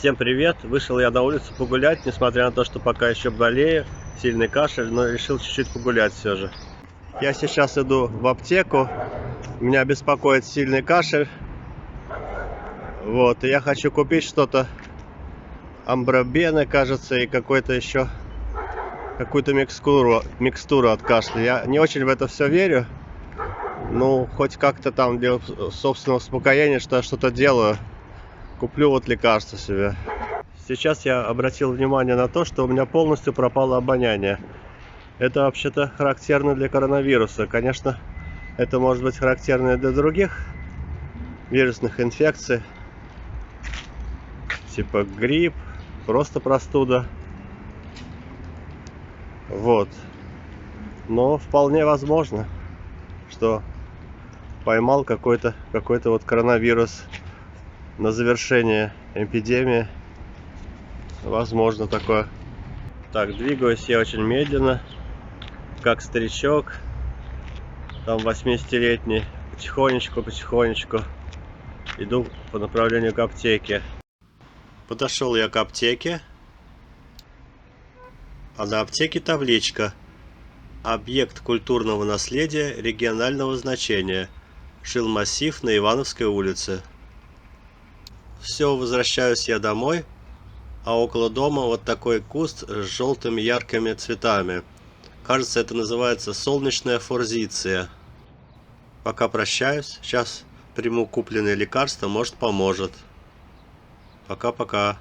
Всем привет! Вышел я на улицу погулять, несмотря на то, что пока еще болею, сильный кашель, но решил чуть-чуть погулять все же. Я сейчас иду в аптеку, меня беспокоит сильный кашель. Вот, и я хочу купить что-то, амбробены, кажется, и какую-то микстуру от кашля. Я не очень в это все верю, ну, хоть как-то там для собственного успокоения, что я что-то делаю. Куплю вот лекарство себе. Сейчас я обратил внимание на то, что у меня полностью пропало обоняние. Это вообще-то характерно для коронавируса. Конечно, это может быть характерно и для других вирусных инфекций, типа грипп, просто простуда. Вот. Но вполне возможно, что поймал какой-то вот коронавирус на завершение эпидемии. Возможно такое. Так, двигаюсь я очень медленно, как старичок, там 80-летний, потихонечку иду по направлению к аптеке. Подошел я к аптеке, а на аптеке табличка: объект культурного наследия регионального значения, жилмассив на Ивановской улице. Все, возвращаюсь я домой, а около дома вот такой куст с желтыми яркими цветами. Кажется, это называется солнечная форзиция. Пока прощаюсь, сейчас приму купленное лекарство, может, поможет. Пока-пока.